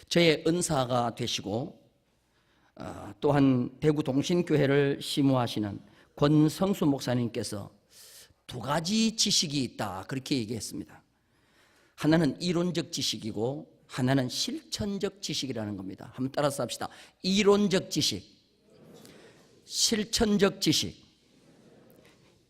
저의 은사가 되시고 또한 대구 동신교회를 심우하시는 권성수 목사님께서 두 가지 지식이 있다 그렇게 얘기했습니다. 하나는 이론적 지식이고 하나는 실천적 지식이라는 겁니다. 한번 따라서 합시다. 이론적 지식, 실천적 지식.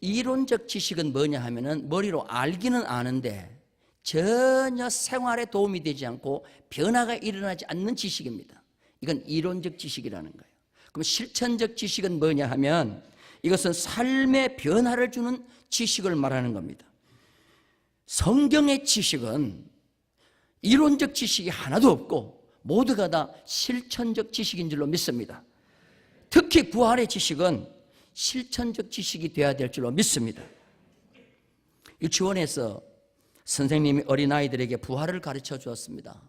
이론적 지식은 뭐냐 하면은 머리로 알기는 아는데 전혀 생활에 도움이 되지 않고 변화가 일어나지 않는 지식입니다. 이건 이론적 지식이라는 거예요. 그럼 실천적 지식은 뭐냐 하면 이것은 삶의 변화를 주는 지식을 말하는 겁니다. 성경의 지식은 이론적 지식이 하나도 없고 모두가 다 실천적 지식인 줄로 믿습니다. 특히 부활의 지식은 실천적 지식이 되어야 될 줄로 믿습니다. 유치원에서 선생님이 어린아이들에게 부활을 가르쳐 주었습니다.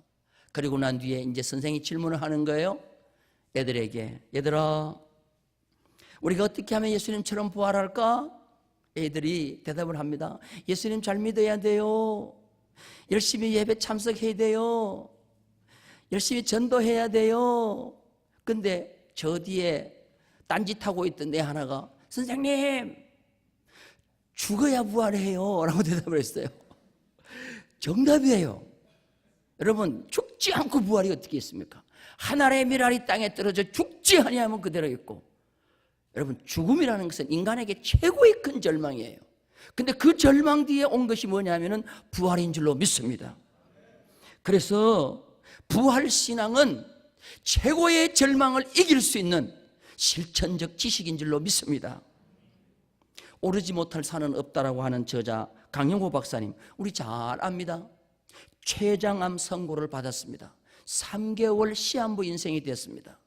그리고 난 뒤에 이제 선생님이 질문을 하는 거예요. 애들에게, 얘들아, 우리가 어떻게 하면 예수님처럼 부활할까? 애들이 대답을 합니다. 예수님 잘 믿어야 돼요. 열심히 예배 참석해야 돼요. 열심히 전도해야 돼요. 근데 저 뒤에 딴짓하고 있던 애 하나가 선생님 죽어야 부활해요 라고 대답을 했어요. 정답이에요. 여러분, 죽지 않고 부활이 어떻게 있습니까? 하늘의 밀알이 땅에 떨어져 죽지 아니하면 그대로 있고, 여러분, 죽음이라는 것은 인간에게 최고의 큰 절망이에요. 근데 그 절망 뒤에 온 것이 뭐냐면은 부활인 줄로 믿습니다. 그래서 부활신앙은 최고의 절망을 이길 수 있는 실천적 지식인 줄로 믿습니다. 오르지 못할 산은 없다라고 하는 저자 강영호 박사님, 우리 잘 압니다. 췌장암 선고를 받았습니다. 3개월 시한부 인생이 됐습니다.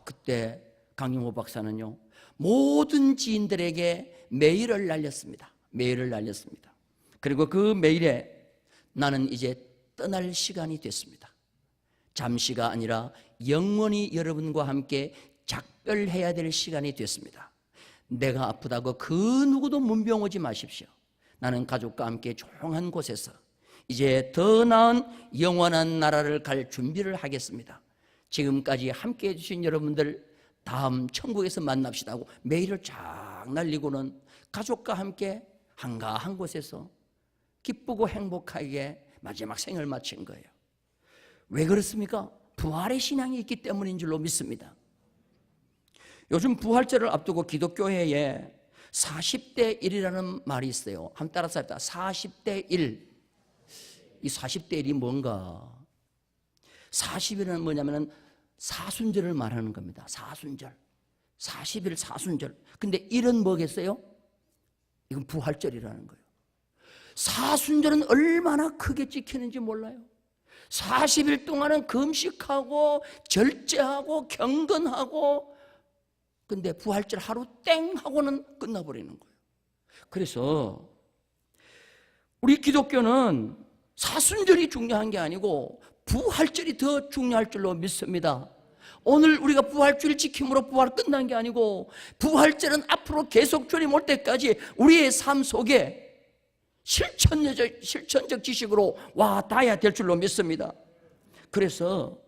그때 강영호 박사는요, 모든 지인들에게 메일을 날렸습니다. 메일을 날렸습니다. 그리고 그 메일에 나는 이제 떠날 시간이 됐습니다. 잠시가 아니라 영원히 여러분과 함께 작별해야 될 시간이 됐습니다. 내가 아프다고 그 누구도 문병 오지 마십시오. 나는 가족과 함께 조용한 곳에서 이제 더 나은 영원한 나라를 갈 준비를 하겠습니다. 지금까지 함께 해주신 여러분들 다음 천국에서 만납시다 하고 메일을 쫙 날리고는 가족과 함께 한가한 곳에서 기쁘고 행복하게 마지막 생을 마친 거예요. 왜 그렇습니까? 부활의 신앙이 있기 때문인 줄로 믿습니다. 요즘 부활절을 앞두고 기독교회에 40대 1이라는 말이 있어요. 한번 따라서 합시다. 40대 1. 이 40대 1이 뭔가? 40일은 뭐냐면은 사순절을 말하는 겁니다. 사순절. 40일 사순절. 근데 1은 뭐겠어요? 이건 부활절이라는 거예요. 사순절은 얼마나 크게 지키는지 몰라요. 40일 동안은 금식하고 절제하고 경건하고, 근데 부활절 하루 땡 하고는 끝나버리는 거예요. 그래서 우리 기독교는 사순절이 중요한 게 아니고 부활절이 더 중요할 줄로 믿습니다. 오늘 우리가 부활주일 지킴으로 부활 끝난 게 아니고 부활절은 앞으로 계속 주님 올 때까지 우리의 삶 속에 실천적 지식으로 와 닿아야 될 줄로 믿습니다. 그래서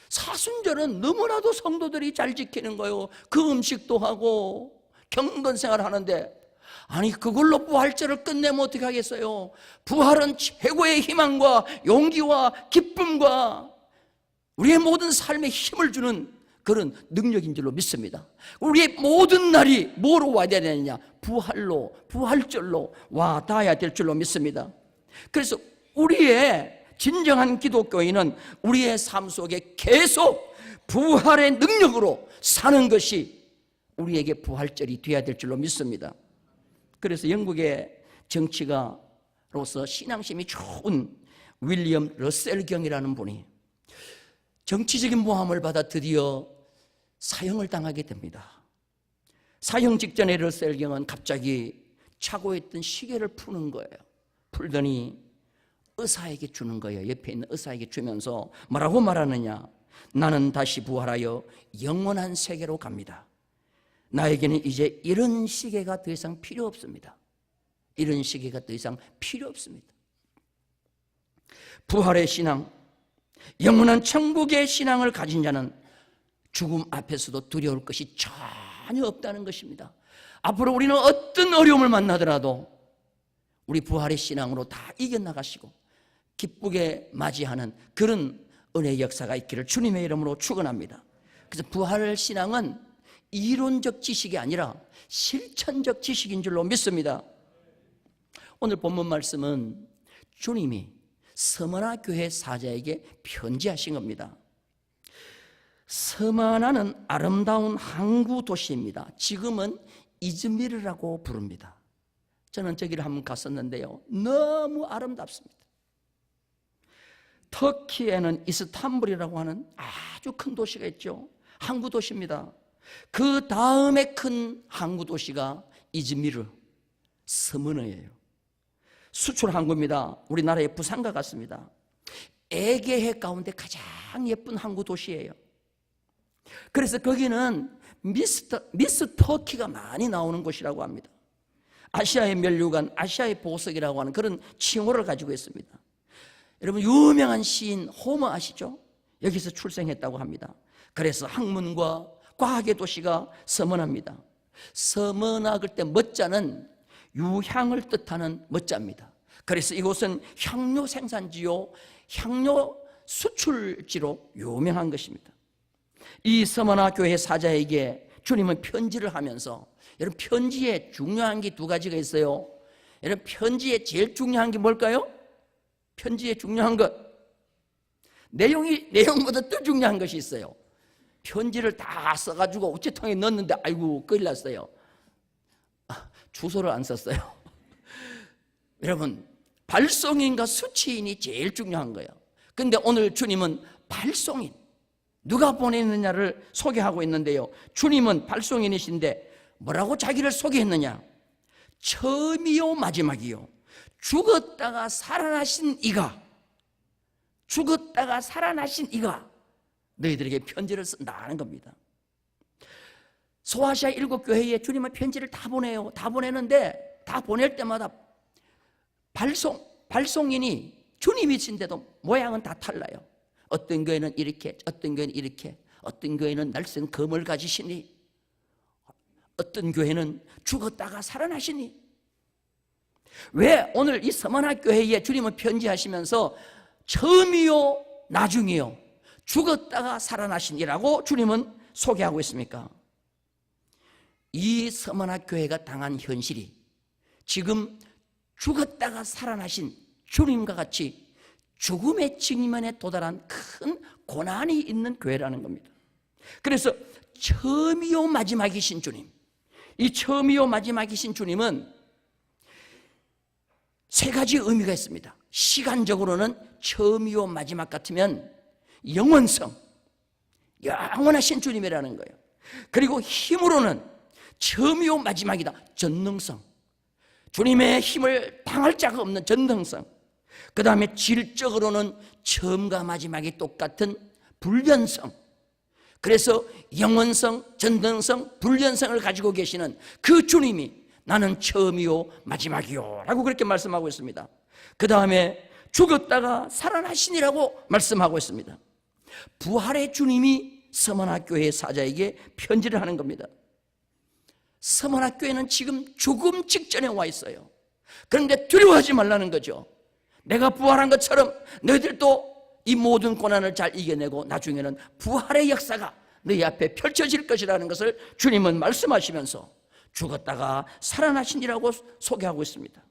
사순절은 너무나도 성도들이 잘 지키는 거예요. 그 음식도 하고 경건생활을 하는데, 아니 그걸로 부활절을 끝내면 어떻게 하겠어요? 부활은 최고의 희망과 용기와 기쁨과 우리의 모든 삶에 힘을 주는 그런 능력인 줄로 믿습니다. 우리의 모든 날이 뭐로 와야 되느냐? 부활로, 부활절로 와 닿아야 될 줄로 믿습니다. 그래서 우리의 진정한 기독교인은 우리의 삶 속에 계속 부활의 능력으로 사는 것이 우리에게 부활절이 되어야 될 줄로 믿습니다. 그래서 영국의 정치가로서 신앙심이 좋은 윌리엄 러셀 경이라는 분이 정치적인 모함을 받아 드디어 사형을 당하게 됩니다. 사형 직전에 러셀 경은 갑자기 차고 있던 시계를 푸는 거예요. 풀더니 의사에게 주는 거예요. 옆에 있는 의사에게 주면서 뭐라고 말하느냐? 나는 다시 부활하여 영원한 세계로 갑니다. 나에게는 이제 이런 시계가 더 이상 필요 없습니다. 이런 시계가 더 이상 필요 없습니다. 부활의 신앙, 영원한 천국의 신앙을 가진 자는 죽음 앞에서도 두려울 것이 전혀 없다는 것입니다. 앞으로 우리는 어떤 어려움을 만나더라도 우리 부활의 신앙으로 다 이겨나가시고 기쁘게 맞이하는 그런 은혜의 역사가 있기를 주님의 이름으로 축원합니다. 그래서 부활 신앙은 이론적 지식이 아니라 실천적 지식인 줄로 믿습니다. 오늘 본문 말씀은 주님이 서머나 교회 사자에게 편지하신 겁니다. 서머나는 아름다운 항구 도시입니다. 지금은 이즈미르라고 부릅니다. 저는 저기를 한번 갔었는데요, 너무 아름답습니다. 터키에는 이스탄불이라고 하는 아주 큰 도시가 있죠. 항구 도시입니다. 그 다음에 큰 항구 도시가 이즈미르, 서머나예요. 수출 항구입니다. 우리나라의 부산과 같습니다. 에게해 가운데 가장 예쁜 항구 도시예요. 그래서 거기는 미스 터키가 많이 나오는 곳이라고 합니다. 아시아의 면류관, 아시아의 보석이라고 하는 그런 칭호를 가지고 있습니다. 여러분, 유명한 시인 호머 아시죠? 여기서 출생했다고 합니다. 그래서 학문과 과학의 도시가 서머나입니다. 서머나 그때 멋자는 유향을 뜻하는 멋자입니다. 그래서 이곳은 향료 생산지요, 향료 수출지로 유명한 것입니다. 이 서머나 교회 사자에게 주님은 편지를 하면서, 여러분, 편지에 중요한 게 두 가지가 있어요. 여러분, 편지에 제일 중요한 게 뭘까요? 편지에 중요한 것, 내용보다 더 중요한 것이 있어요. 편지를 다 써가지고 우체통에 넣었는데 아이고 큰일 났어요. 주소를 안 썼어요. 여러분, 발송인과 수취인이 제일 중요한 거예요. 그런데 오늘 주님은 발송인, 누가 보냈느냐를 소개하고 있는데요, 주님은 발송인이신데 뭐라고 자기를 소개했느냐? 처음이요 마지막이요, 죽었다가 살아나신 이가, 죽었다가 살아나신 이가 너희들에게 편지를 쓴다는 겁니다. 소아시아 7교회에 주님은 편지를 다 보내요. 다 보내는데 다 보낼 때마다 발송인이 주님이신데도 모양은 다 달라요. 어떤 교회는 이렇게, 어떤 교회는 이렇게, 어떤 교회는 날쌘 검을 가지시니, 어떤 교회는 죽었다가 살아나시니. 왜 오늘 이 서머나 교회에 주님은 편지하시면서 처음이요 나중이요 죽었다가 살아나시니라고 주님은 소개하고 있습니까? 이 서머나 교회가 당한 현실이 지금 죽었다가 살아나신 주님과 같이 죽음의 직면에 도달한 큰 고난이 있는 교회라는 겁니다. 그래서 처음이요 마지막이신 주님, 이 처음이요 마지막이신 주님은 세 가지 의미가 있습니다. 시간적으로는 처음이요 마지막 같으면 영원성, 영원하신 주님이라는 거예요. 그리고 힘으로는 처음이요 마지막이다, 전능성, 주님의 힘을 당할 자가 없는 전능성. 그 다음에 질적으로는 처음과 마지막이 똑같은 불변성. 그래서 영원성, 전능성, 불변성을 가지고 계시는 그 주님이 나는 처음이요 마지막이요 라고 그렇게 말씀하고 있습니다. 그 다음에 죽었다가 살아나시니라고 말씀하고 있습니다. 부활의 주님이 서머나 교회 사자에게 편지를 하는 겁니다. 서머나 교회는 지금 죽음 직전에 와 있어요. 그런데 두려워하지 말라는 거죠. 내가 부활한 것처럼 너희들도 이 모든 고난을 잘 이겨내고 나중에는 부활의 역사가 너희 앞에 펼쳐질 것이라는 것을 주님은 말씀하시면서 죽었다가 살아나시니라고 소개하고 있습니다.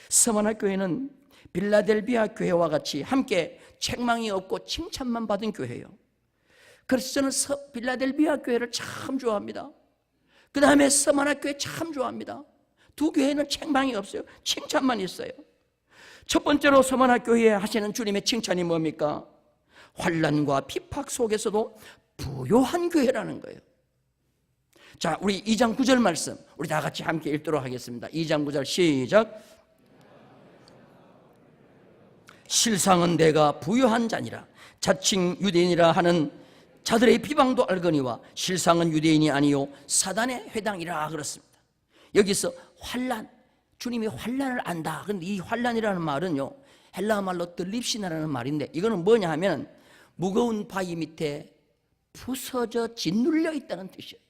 서머나 교회는 빌라델비아 교회와 같이 함께 책망이 없고 칭찬만 받은 교회예요. 그래서 저는 빌라델비아 교회를 참 좋아합니다. 그 다음에 서머나 교회 참 좋아합니다. 두 교회는 책망이 없어요. 칭찬만 있어요. 첫 번째로 서머나 교회에 하시는 주님의 칭찬이 뭡니까? 환난과 핍박 속에서도 부요한 교회라는 거예요. 자, 우리 2장 9절 말씀 우리 다 같이 함께 읽도록 하겠습니다. 2장 9절 시작. 실상은 내가 부요한 자니라. 자칭 유대인이라 하는 자들의 비방도 알거니와 실상은 유대인이 아니요 사단의 회당이라 그렇습니다. 여기서 환난, 주님이 환난을 안다. 그런데 이 환난이라는 말은요, 헬라 말로 들립시나라는 말인데, 이거는 뭐냐 하면 무거운 바위 밑에 부서져 짓눌려 있다는 뜻이에요.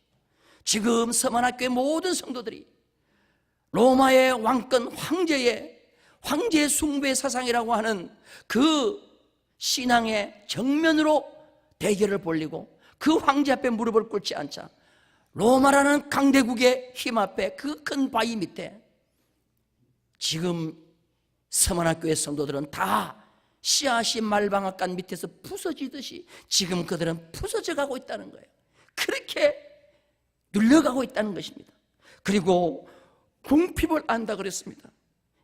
지금 서만학교의 모든 성도들이 로마의 왕권 황제 숭배 사상이라고 하는 그 신앙의 정면으로 대결을 벌이고 그 황제 앞에 무릎을 꿇지 않자 로마라는 강대국의 힘 앞에 그 큰 바위 밑에 지금 서만학교의 성도들은 다 씨앗이 말방앗간 밑에서 부서지듯이 지금 그들은 부서져 가고 있다는 거예요. 그렇게 눌려가고 있다는 것입니다. 그리고 궁핍을 안다 그랬습니다.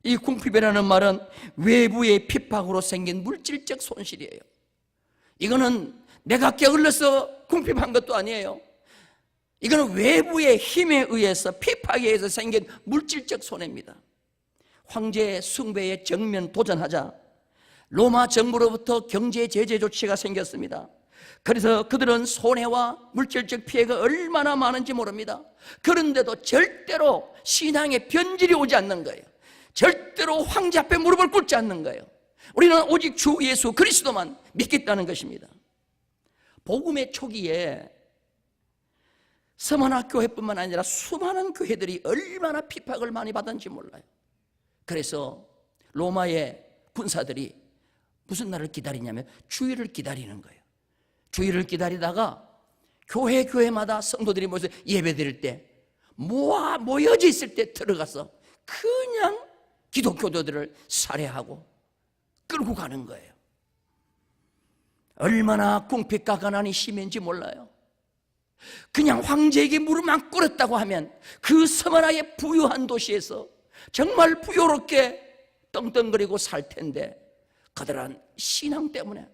이 궁핍이라는 말은 외부의 핍박으로 생긴 물질적 손실이에요. 이거는 내가 게을러서 궁핍한 것도 아니에요. 이거는 외부의 힘에 의해서, 핍박에 의해서 생긴 물질적 손해입니다. 황제 숭배에 정면 도전하자 로마 정부로부터 경제 제재 조치가 생겼습니다. 그래서 그들은 손해와 물질적 피해가 얼마나 많은지 모릅니다. 그런데도 절대로 신앙의 변질이 오지 않는 거예요. 절대로 황제 앞에 무릎을 꿇지 않는 거예요. 우리는 오직 주 예수 그리스도만 믿겠다는 것입니다. 복음의 초기에 서만학교회뿐만 아니라 수많은 교회들이 얼마나 핍박을 많이 받았는지 몰라요. 그래서 로마의 군사들이 무슨 날을 기다리냐면 주일을 기다리는 거예요. 주일을 기다리다가 교회마다 성도들이 모여서 예배 드릴 때 모여져 있을 때 들어가서 그냥 기독교도들을 살해하고 끌고 가는 거예요. 얼마나 궁핍과 가난이 심한지 몰라요. 그냥 황제에게 무릎만 꿇었다고 하면 그 서만하의 부유한 도시에서 정말 부유롭게 떵떵거리고 살 텐데 그들은 신앙 때문에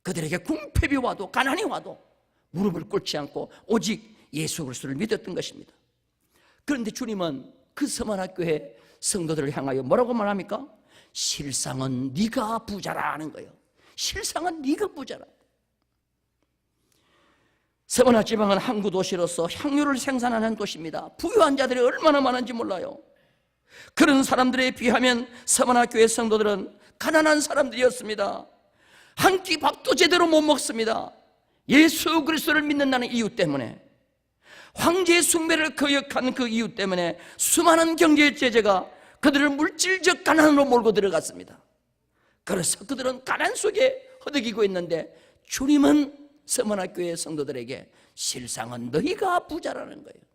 그들에게 궁핍이 와도 가난이 와도 무릎을 꿇지 않고 오직 예수 그리스도를 믿었던 것입니다. 그런데 주님은 그 서만학교의 성도들을 향하여 뭐라고 말합니까? 실상은 네가 부자라 하는 거예요. 실상은 네가 부자라. 서만학 지방은 항구 도시로서 향유를 생산하는 도시입니다. 부유한 자들이 얼마나 많은지 몰라요. 그런 사람들에 비하면 서만학교의 성도들은 가난한 사람들이었습니다. 한 끼 밥도 제대로 못 먹습니다. 예수 그리스도를 믿는다는 이유 때문에, 황제 숭배를 거역한 그 이유 때문에 수많은 경제 제재가 그들을 물질적 가난으로 몰고 들어갔습니다. 그래서 그들은 가난 속에 허덕이고 있는데 주님은 서만학교의 성도들에게 실상은 너희가 부자라는 거예요.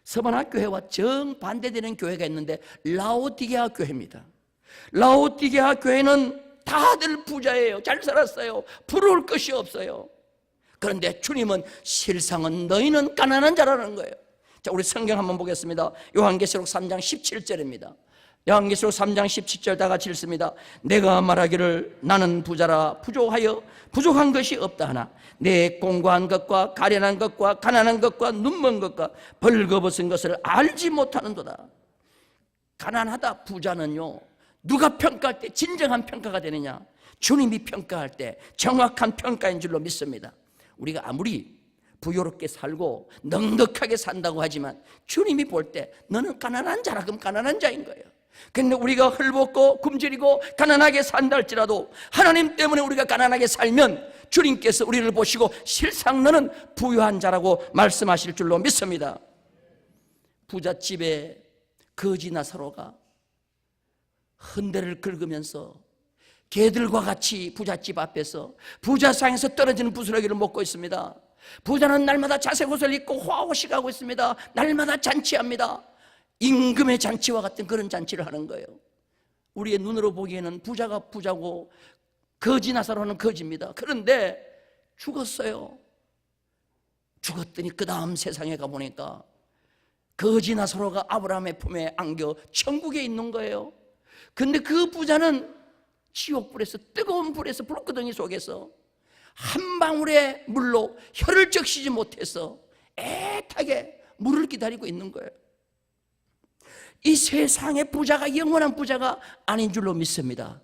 서만학교회와 정반대되는 교회가 있는데 라오디게아 교회입니다. 라오디게아 교회는 다들 부자예요. 잘 살았어요. 부러울 것이 없어요. 그런데 주님은 실상은 너희는 가난한 자라는 거예요. 자, 우리 성경 한번 보겠습니다. 요한계시록 3장 17절입니다. 요한계시록 3장 17절 다 같이 읽습니다. 내가 말하기를 나는 부자라 부족하여 부족한 것이 없다 하나 내 공고한 것과 가련한 것과 가난한 것과 눈먼 것과 벌거벗은 것을 알지 못하는도다. 가난하다 부자는요, 누가 평가할 때 진정한 평가가 되느냐? 주님이 평가할 때 정확한 평가인 줄로 믿습니다. 우리가 아무리 부유롭게 살고 넉넉하게 산다고 하지만 주님이 볼 때 너는 가난한 자라 그럼 가난한 자인 거예요. 근데 우리가 헐벗고 굶주리고 가난하게 산다 할지라도 하나님 때문에 우리가 가난하게 살면 주님께서 우리를 보시고 실상 너는 부유한 자라고 말씀하실 줄로 믿습니다. 부잣집에 거지 나사로가 헌대를 긁으면서 개들과 같이 부잣집 앞에서 부자상에서 떨어지는 부스러기를 먹고 있습니다. 부자는 날마다 자색 옷을 입고 호화호식하고 있습니다. 날마다 잔치합니다. 임금의 잔치와 같은 그런 잔치를 하는 거예요. 우리의 눈으로 보기에는 부자가 부자고 거지 나사로는 거지입니다. 그런데 죽었어요. 죽었더니 그 다음 세상에 가보니까 거지 나사로가 아브라함의 품에 안겨 천국에 있는 거예요. 근데 그 부자는 지옥불에서, 뜨거운 불에서, 불구덩이 속에서 한 방울의 물로 혀를 적시지 못해서 애타게 물을 기다리고 있는 거예요. 이 세상의 부자가 영원한 부자가 아닌 줄로 믿습니다.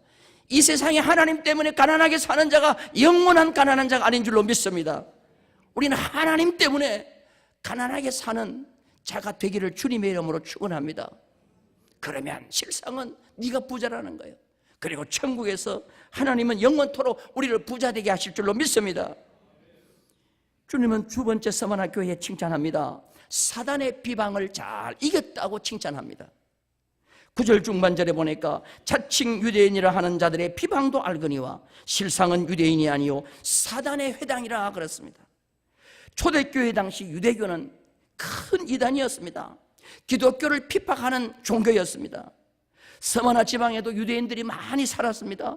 이 세상에 하나님 때문에 가난하게 사는 자가 영원한 가난한 자가 아닌 줄로 믿습니다. 우리는 하나님 때문에 가난하게 사는 자가 되기를 주님의 이름으로 축원합니다. 그러면 실상은 네가 부자라는 거예요. 그리고 천국에서 하나님은 영원토록 우리를 부자 되게 하실 줄로 믿습니다. 주님은 두 번째 서머나 교회에 칭찬합니다. 사단의 비방을 잘 이겼다고 칭찬합니다. 9절 중반절에 보니까 자칭 유대인이라 하는 자들의 비방도 알거니와 실상은 유대인이 아니요 사단의 회당이라 그랬습니다. 초대교회 당시 유대교는 큰 이단이었습니다. 기독교를 핍박하는 종교였습니다. 서머나 지방에도 유대인들이 많이 살았습니다.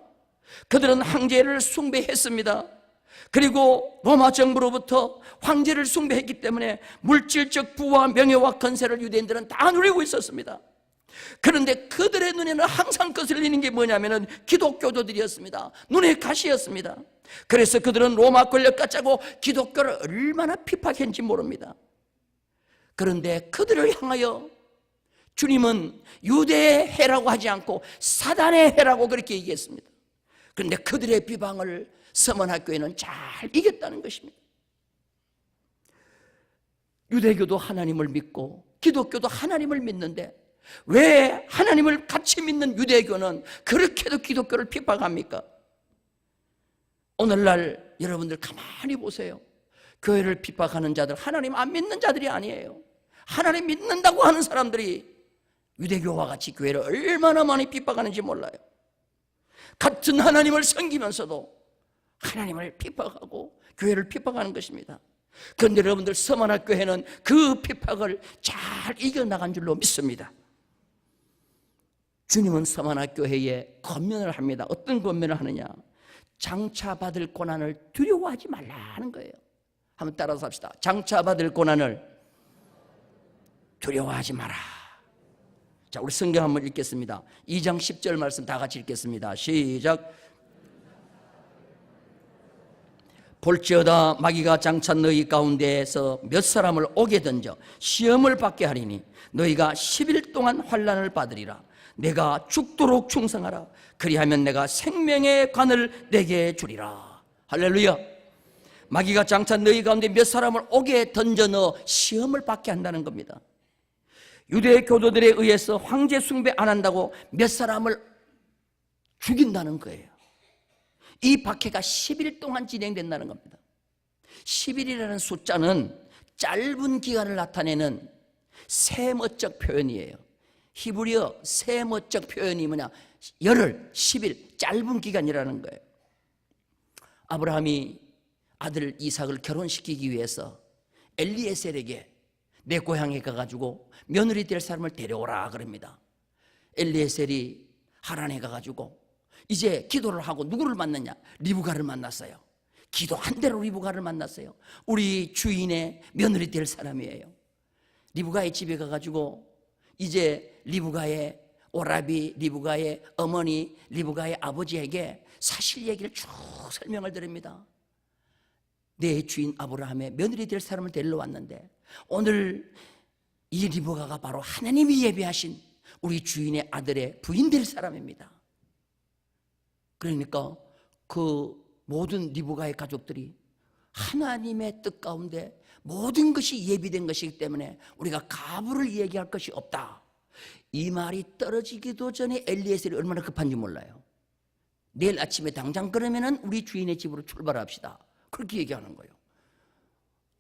그들은 황제를 숭배했습니다. 그리고 로마 정부로부터 황제를 숭배했기 때문에 물질적 부와 명예와 건세를 유대인들은 다 누리고 있었습니다. 그런데 그들의 눈에는 항상 거슬리는 게 뭐냐면은 기독교도들이었습니다. 눈의 가시였습니다. 그래서 그들은 로마 권력과 짜고 기독교를 얼마나 핍박했는지 모릅니다. 그런데 그들을 향하여 주님은 유대의 해라고 하지 않고 사단의 해라고 그렇게 얘기했습니다. 그런데 그들의 비방을 서머나교회는 잘 이겼다는 것입니다. 유대교도 하나님을 믿고 기독교도 하나님을 믿는데 왜 하나님을 같이 믿는 유대교는 그렇게도 기독교를 핍박합니까? 오늘날 여러분들 가만히 보세요. 교회를 핍박하는 자들 하나님 안 믿는 자들이 아니에요. 하나님 믿는다고 하는 사람들이 유대교와 같이 교회를 얼마나 많이 핍박하는지 몰라요. 같은 하나님을 섬기면서도 하나님을 핍박하고 교회를 핍박하는 것입니다. 그런데 여러분들 서머나 교회는 그 핍박을 잘 이겨나간 줄로 믿습니다. 주님은 서머나 교회에 권면을 합니다. 어떤 권면을 하느냐? 장차받을 고난을 두려워하지 말라는 거예요. 한번 따라서 합시다. 장차받을 고난을 두려워하지 마라. 자, 우리 성경 한번 읽겠습니다. 2장 10절 말씀 다 같이 읽겠습니다. 시작. 볼지어다 마귀가 장차 너희 가운데에서 몇 사람을 오게 던져 시험을 받게 하리니 너희가 10일 동안 환난을 받으리라. 내가 죽도록 충성하라. 그리하면 내가 생명의 관을 내게 주리라. 할렐루야. 마귀가 장차 너희 가운데 몇 사람을 오게 던져 넣어 시험을 받게 한다는 겁니다. 유대 교도들에 의해서 황제 숭배 안 한다고 몇 사람을 죽인다는 거예요. 이 박해가 10일 동안 진행된다는 겁니다. 10일이라는 숫자는 짧은 기간을 나타내는 세머적 표현이에요. 히브리어 세머적 표현이 뭐냐? 열흘, 10일, 짧은 기간이라는 거예요. 아브라함이 아들 이삭을 결혼시키기 위해서 엘리에셀에게 내 고향에 가가지고 며느리 될 사람을 데려오라 그럽니다. 엘리에셀이 하란에 가가지고 이제 기도를 하고 누구를 만났냐? 리브가를 만났어요. 기도한 대로 리브가를 만났어요. 우리 주인의 며느리 될 사람이에요. 리브가의 집에 가가지고 이제 리브가의 오라비, 리브가의 어머니, 리브가의 아버지에게 사실 얘기를 쭉 설명을 드립니다. 내 주인 아브라함의 며느리 될 사람을 데리러 왔는데 오늘 이 리브가가 바로 하나님이 예비하신 우리 주인의 아들의 부인 될 사람입니다. 그러니까 그 모든 리브가의 가족들이 하나님의 뜻 가운데 모든 것이 예비된 것이기 때문에 우리가 가부를 얘기할 것이 없다. 이 말이 떨어지기도 전에 엘리에셀이 얼마나 급한지 몰라요. 내일 아침에 당장 그러면은 우리 주인의 집으로 출발합시다. 그렇게 얘기하는 거예요.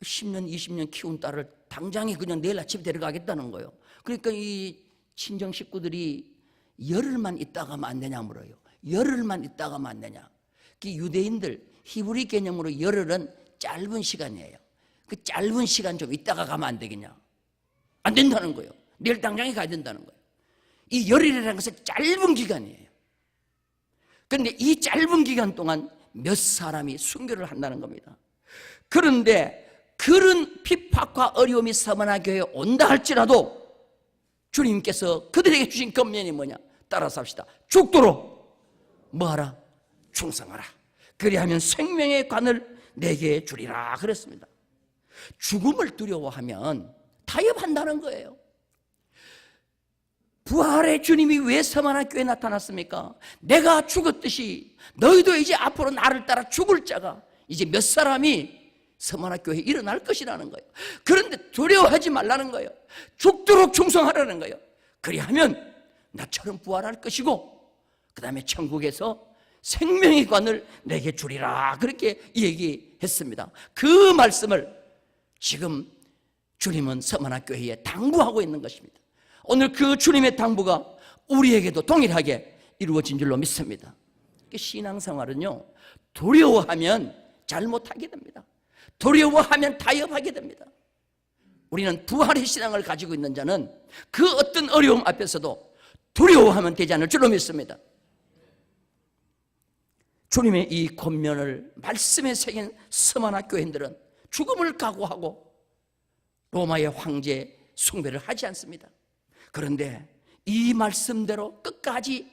10년, 20년 키운 딸을 당장에 그냥 내일 아침에 데려가겠다는 거예요. 그러니까 이 친정 식구들이 열흘만 있다가 하면 안 되냐 물어요. 열흘만 있다가 하면 안 되냐. 그 유대인들 히브리 개념으로 열흘은 짧은 시간이에요. 그 짧은 시간 좀 있다가 가면 안 되겠냐. 안 된다는 거예요. 내일 당장에 가야 된다는 거예요. 이 열흘이라는 것은 짧은 기간이에요. 그런데 이 짧은 기간 동안 몇 사람이 순교를 한다는 겁니다. 그런데 그런 핍박과 어려움이 서머나 교회에 온다 할지라도 주님께서 그들에게 주신 권면이 뭐냐? 따라서 합시다. 죽도록 뭐하라? 충성하라. 그리하면 생명의 관을 내게 주리라 그랬습니다. 죽음을 두려워하면 타협한다는 거예요. 부활의 주님이 왜 서머나 교회에 나타났습니까? 내가 죽었듯이 너희도 이제 앞으로 나를 따라 죽을 자가 이제 몇 사람이 서머나 교회에 일어날 것이라는 거예요. 그런데 두려워하지 말라는 거예요. 죽도록 충성하라는 거예요. 그리하면 나처럼 부활할 것이고 그 다음에 천국에서 생명의 관을 내게 주리라, 그렇게 얘기했습니다. 그 말씀을 지금 주님은 서만화교회에 당부하고 있는 것입니다. 오늘 그 주님의 당부가 우리에게도 동일하게 이루어진 줄로 믿습니다. 신앙생활은요, 두려워하면 잘못하게 됩니다. 두려워하면 타협하게 됩니다. 우리는 부활의 신앙을 가지고 있는 자는 그 어떤 어려움 앞에서도 두려워하면 되지 않을 줄로 믿습니다. 주님의 이 권면을 말씀에 새긴 서만화 교인들은 죽음을 각오하고 로마의 황제 숭배를 하지 않습니다. 그런데 이 말씀대로 끝까지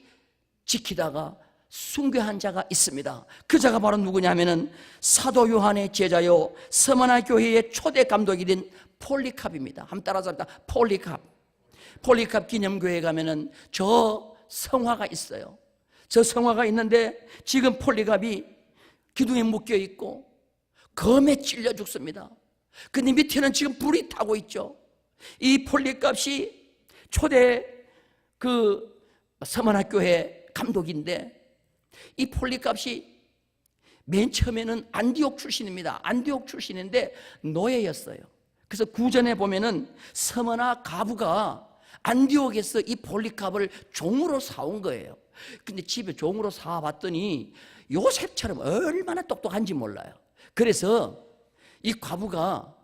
지키다가 숭배한 자가 있습니다. 그 자가 바로 누구냐면은 사도 요한의 제자요 서만화 교회의 초대 감독이 된 폴리캅입니다. 한번 따라서 합니다. 폴리캅 기념교회에 가면은 저 성화가 있어요. 저 성화가 있는데 지금 폴리캅이 기둥에 묶여 있고 검에 찔려 죽습니다. 근데 밑에는 지금 불이 타고 있죠. 이 폴리캅이 초대 그 서만화 교회 감독인데, 이 폴리캅이 맨 처음에는 안디옥 출신입니다. 안디옥 출신인데 노예였어요. 그래서 구전에 보면은 서만화 가부가 안디옥에서 이 폴리캅을 종으로 사온 거예요. 근데 집에 종으로 사봤더니 요셉처럼 얼마나 똑똑한지 몰라요. 그래서 이 과부가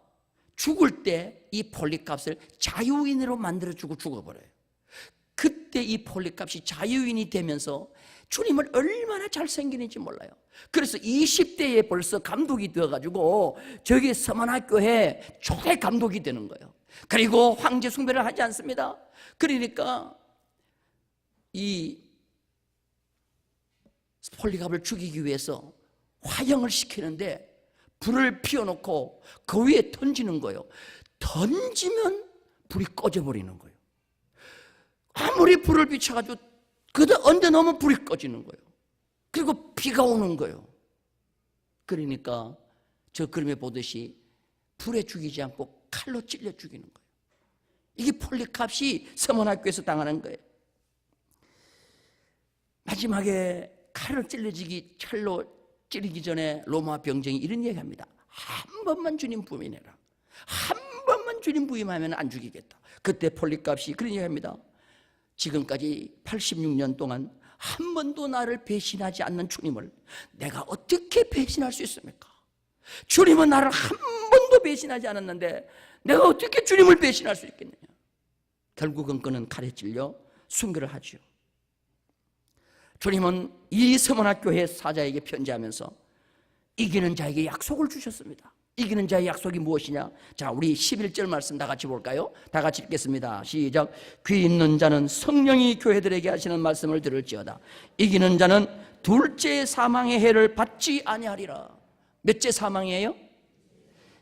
죽을 때 이 폴리캅을 자유인으로 만들어주고 죽어버려요. 그때 이 폴리캅이 자유인이 되면서 주님을 얼마나 잘생기는지 몰라요. 그래서 20대에 벌써 감독이 되어가지고 저기 서만화 교회 초대 감독이 되는 거예요. 그리고 황제 숭배를 하지 않습니다. 그러니까 이 폴리캅을 죽이기 위해서 화형을 시키는데 불을 피워놓고 그 위에 던지는 거예요. 던지면 불이 꺼져버리는 거예요. 아무리 불을 비춰가지고 그다 얹어 놓으면 불이 꺼지는 거예요. 그리고 비가 오는 거예요. 그러니까 저 그림에 보듯이 불에 죽이지 않고 칼로 찔려 죽이는 거예요. 이게 폴리캅이 서만학교에서 당하는 거예요. 마지막에 칼로 찌르기 전에 로마 병정이 이런 얘기합니다. 한 번만 주님 부인해라. 한 번만 주님 부임하면 안 죽이겠다. 그때 폴리캅이 그런 얘기합니다. 지금까지 86년 동안 한 번도 나를 배신하지 않는 주님을 내가 어떻게 배신할 수 있습니까? 주님은 나를 한 번도 배신하지 않았는데 내가 어떻게 주님을 배신할 수 있겠느냐. 결국은 그는 칼에 찔려 순교를 하죠. 주님은 이 서만화 교회 사자에게 편지하면서 이기는 자에게 약속을 주셨습니다. 이기는 자의 약속이 무엇이냐? 자, 우리 11절 말씀 다 같이 볼까요? 다 같이 읽겠습니다. 시작. 귀 있는 자는 성령이 교회들에게 하시는 말씀을 들을지어다. 이기는 자는 둘째 사망의 해를 받지 아니하리라. 몇째 사망이에요?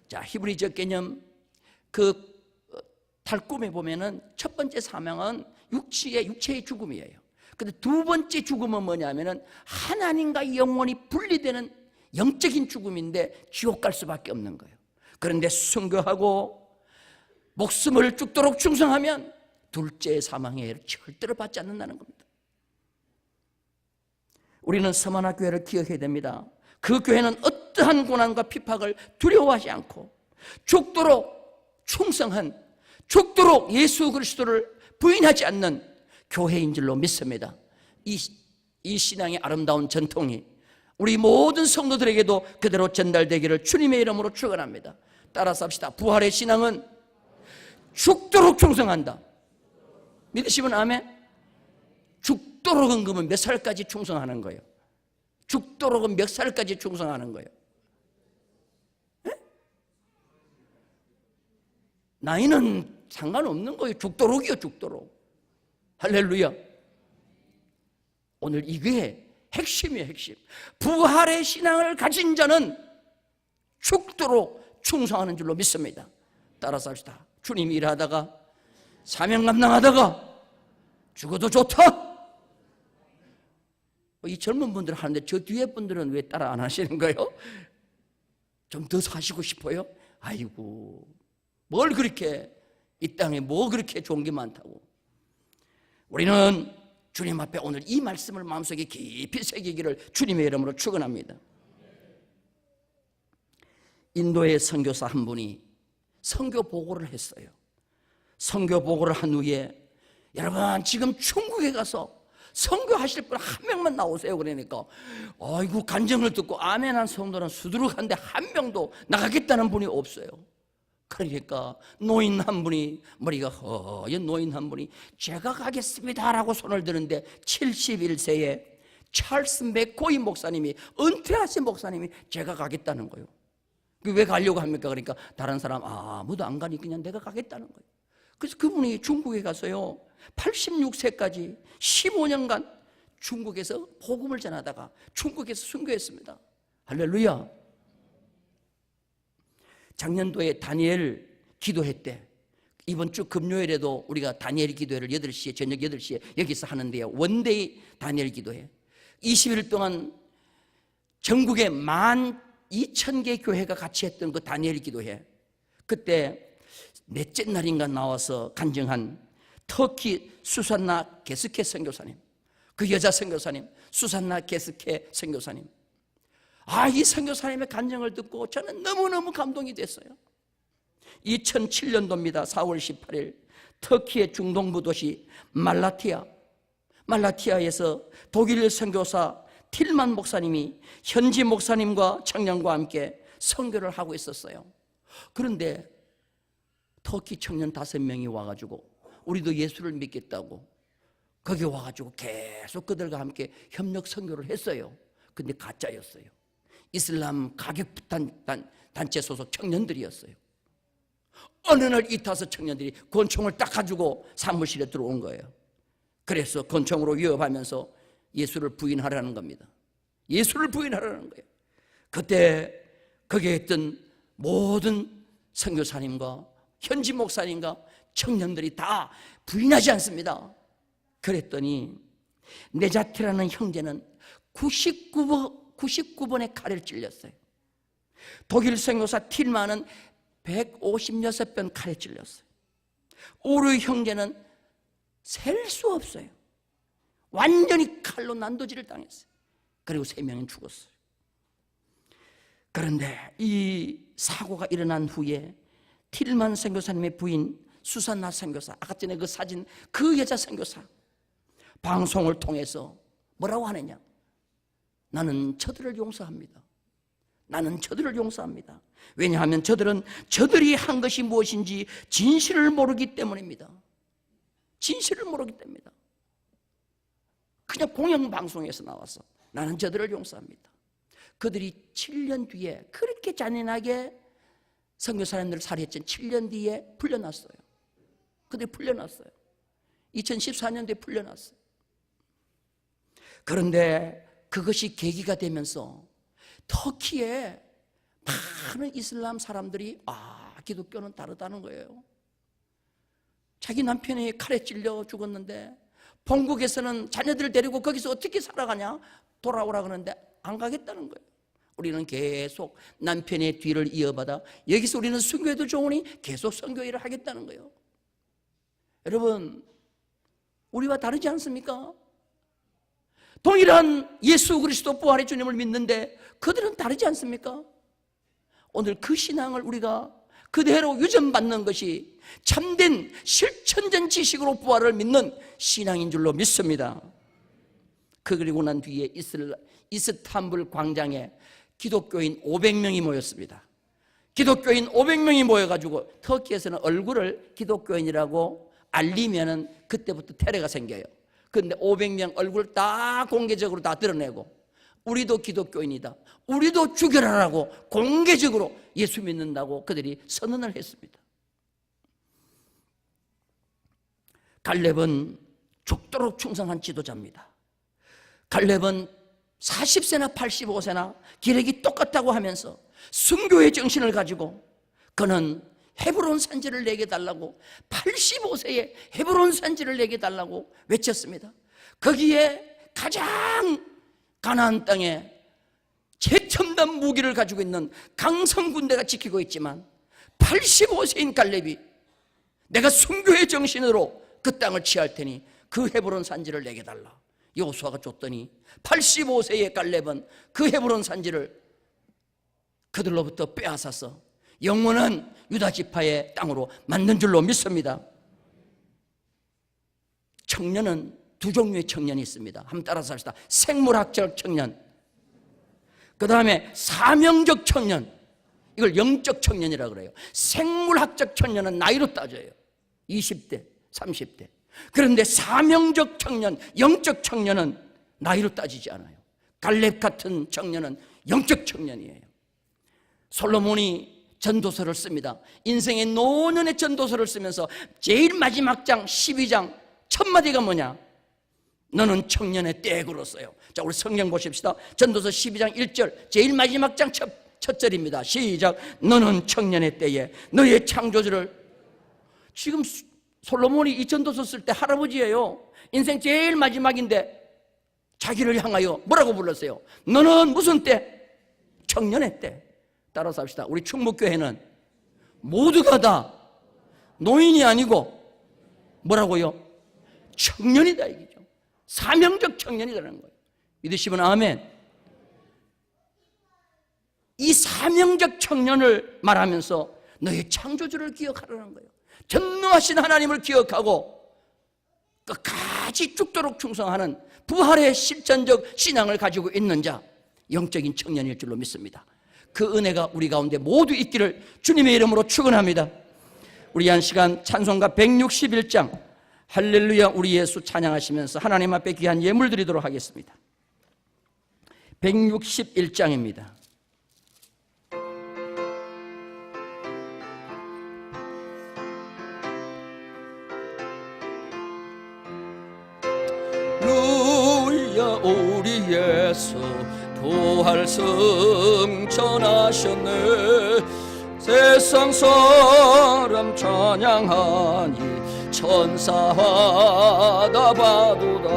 자, 히브리적 개념 그 탈꿈에 보면은 첫 번째 사망은 육체의 죽음이에요. 근데 두 번째 죽음은 뭐냐면은 하나님과 영원히 분리되는 영적인 죽음인데 지옥 갈 수밖에 없는 거예요. 그런데 순교하고 목숨을 죽도록 충성하면 둘째 사망의 해를 절대로 받지 않는다는 겁니다. 우리는 서만화 교회를 기억해야 됩니다. 그 교회는 어떠한 고난과 핍박을 두려워하지 않고 죽도록 충성한, 죽도록 예수 그리스도를 부인하지 않는 교회인 줄로 믿습니다. 이 신앙의 아름다운 전통이 우리 모든 성도들에게도 그대로 전달되기를 주님의 이름으로 축원합니다. 따라서 합시다. 부활의 신앙은 죽도록 충성한다. 믿으시면 아멘. 죽도록은 그러면 몇 살까지 충성하는 거예요? 죽도록은 몇 살까지 충성하는 거예요? 에? 나이는 상관없는 거예요. 죽도록이요, 죽도록. 할렐루야. 오늘 이게 핵심이에요, 핵심. 부활의 신앙을 가진 자는 죽도록 충성하는 줄로 믿습니다. 따라서 합시다. 주님이 일하다가 사명 감당하다가 죽어도 좋다. 이 젊은 분들 하는데 저 뒤에 분들은 왜 따라 안 하시는 거예요? 좀 더 사시고 싶어요? 아이고, 뭘 그렇게 이 땅에 뭐 그렇게 좋은 게 많다고. 우리는 주님 앞에 오늘 이 말씀을 마음속에 깊이 새기기를 주님의 이름으로 축원합니다. 인도의 선교사 한 분이 선교 보고를 했어요. 선교 보고를 한 후에 여러분 지금 중국에 가서 선교하실 분 한 명만 나오세요. 그러니까 아이고 간증을 듣고 아멘한 성도는 수두룩한데 한 명도 나가겠다는 분이 없어요. 그러니까 노인 한 분이, 머리가 허연 노인 한 분이 제가 가겠습니다 라고 손을 드는데 71세의 찰스 맥코이 목사님이, 은퇴하신 목사님이 제가 가겠다는 거예요. 왜 가려고 합니까? 그러니까 다른 사람 아무도 안 가니 그냥 내가 가겠다는 거예요. 그래서 그분이 중국에 가서요 86세까지 15년간 중국에서 복음을 전하다가 중국에서 순교했습니다. 할렐루야. 작년도에 다니엘 기도회 때, 이번 주 금요일에도 우리가 다니엘 기도회를 8시에, 저녁 8시에 여기서 하는데요, 원데이 다니엘 기도회 20일 동안 전국에 12,000개 교회가 같이 했던 그 다니엘 기도회, 그때 넷째 날인가 나와서 간증한 터키 수산나 게스케 선교사님, 그 여자 선교사님 수산나 게스케 선교사님, 이 선교사님의 간증을 듣고 저는 너무너무 감동이 됐어요. 2007년도입니다. 4월 18일 터키의 중동부 도시 말라티아에서 독일 선교사 틸만 목사님이 현지 목사님과 청년과 함께 선교를 하고 있었어요. 그런데 터키 청년 5명이 와가지고 우리도 예수를 믿겠다고 거기 와가지고 계속 그들과 함께 협력 선교를 했어요. 근데 가짜였어요. 이슬람 가격 단체 소속 청년들이었어요. 어느 날 이 5 청년들이 권총을 딱 가지고 사무실에 들어온 거예요. 그래서 권총으로 위협하면서 예수를 부인하라는 겁니다. 예수를 부인하라는 거예요. 그때 거기에 있던 모든 선교사님과 현지 목사님과 청년들이 다 부인하지 않습니다. 그랬더니 네자티라는 형제는 99번의 칼을 찔렸어요. 독일 선교사 틸만은 156번 칼에 찔렸어요. 오르 형제는 셀 수 없어요. 완전히 칼로 난도질을 당했어요. 그리고 3명은 죽었어요. 그런데 이 사고가 일어난 후에 틸만 선교사님의 부인 수산나 선교사, 아까 전에 그 사진, 그 여자 선교사 방송을 통해서 뭐라고 하느냐, 나는 저들을 용서합니다. 나는 저들을 용서합니다. 왜냐하면 저들이 한 것이 무엇인지 진실을 모르기 때문입니다. 진실을 모르기 때문입니다. 그냥 공영방송에서 나와서 나는 저들을 용서합니다. 그들이 7년 뒤에 그렇게 잔인하게 선교사님들을 살해했지만 7년 뒤에 풀려났어요. 그들이 풀려났어요. 2014년도에 풀려났어요. 그런데 그것이 계기가 되면서 터키에 많은 이슬람 사람들이 기독교는 다르다는 거예요. 자기 남편이 칼에 찔려 죽었는데 본국에서는 자녀들을 데리고 거기서 어떻게 살아가냐, 돌아오라 그러는데 안 가겠다는 거예요. 우리는 계속 남편의 뒤를 이어받아 여기서 우리는 순교해도 좋으니 계속 선교 일을 하겠다는 거예요. 여러분, 우리와 다르지 않습니까? 동일한 예수 그리스도 부활의 주님을 믿는데 그들은 다르지 않습니까? 오늘 그 신앙을 우리가 그대로 유전받는 것이 참된 실천전 지식으로 부활을 믿는 신앙인 줄로 믿습니다. 그리고 난 뒤에 이스탄불 광장에 기독교인 500명이 모였습니다. 기독교인 500명이 모여가지고 터키에서는 얼굴을 기독교인이라고 알리면은 그때부터 테러가 생겨요. 그런데 500명 얼굴 다 공개적으로 다 드러내고 우리도 기독교인이다, 우리도 죽여라라고 공개적으로 예수 믿는다고 그들이 선언을 했습니다. 갈렙은 죽도록 충성한 지도자입니다. 갈렙은 40세나 85세나 기력이 똑같다고 하면서 순교의 정신을 가지고 그는 헤브론 산지를 내게 달라고 85세에 헤브론 산지를 내게 달라고 외쳤습니다. 거기에 가장 가나안 땅에 최첨단 무기를 가지고 있는 강성 군대가 지키고 있지만 85세인 갈렙이 내가 순교의 정신으로 그 땅을 취할 테니 그 헤브론 산지를 내게 달라. 여호수아가 줬더니 85세의 갈렙은 그 헤브론 산지를 그들로부터 빼앗아서 영원한 유다 지파의 땅으로 만든 줄로 믿습니다. 청년은 두 종류의 청년이 있습니다. 한번 따라서 합시다. 생물학적 청년, 그 다음에 사명적 청년, 이걸 영적 청년이라고 그래요. 생물학적 청년은 나이로 따져요. 20대, 30대. 그런데 사명적 청년, 영적 청년은 나이로 따지지 않아요. 갈렙 같은 청년은 영적 청년이에요. 솔로몬이 전도서를 씁니다. 인생의 노년의 전도서를 쓰면서 제일 마지막 장 12장 첫 마디가 뭐냐? 너는 청년의 때에 걸었어요. 자, 우리 성경 보십시다. 전도서 12장 1절 제일 마지막 장 첫 절입니다. 시작. 너는 청년의 때에 너의 창조주를. 지금 솔로몬이 이 전도서 쓸 때 할아버지예요. 인생 제일 마지막인데 자기를 향하여 뭐라고 불렀어요? 너는 무슨 때? 청년의 때. 따라서 합시다. 우리 충북교회는 모두가 다 노인이 아니고 뭐라고요? 청년이다 이거죠. 사명적 청년이라는 거예요. 믿으시면 아멘. 이 사명적 청년을 말하면서 너의 창조주를 기억하라는 거예요. 전능하신 하나님을 기억하고 끝까지 죽도록 충성하는 부활의 실천적 신앙을 가지고 있는 자, 영적인 청년일 줄로 믿습니다. 그 은혜가 우리 가운데 모두 있기를 주님의 이름으로 축원합니다. 우리 한 시간 찬송가 161장 할렐루야 우리 예수 찬양하시면서 하나님 앞에 귀한 예물 드리도록 하겠습니다. 161장입니다. 할렐루야 우리 예수 부활 승천하셨네. 세상 사람 찬양하니 천사마다 바도다.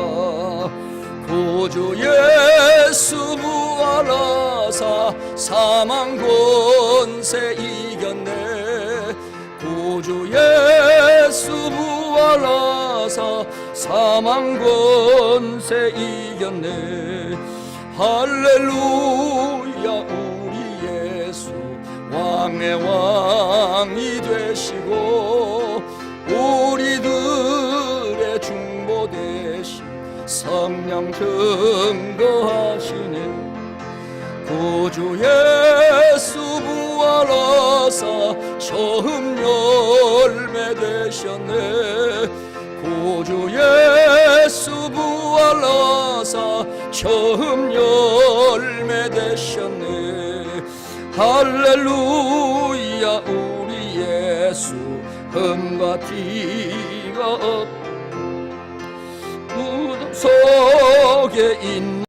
구주 예수 부활하사 사망 권세 이겼네. 구주 예수 부활하사 사망 권세 이겼네. 할렐루야 우리 예수 왕의 왕이 되시고 우리들의 중보 되신 성령 증거하시네. 구주 예수 부활하사 처음 열매 되셨네. 구주 예수 부활하사 처음 열매 되셨네. 할렐루야 우리 예수 흠과 티가 없 무덤 속에 있는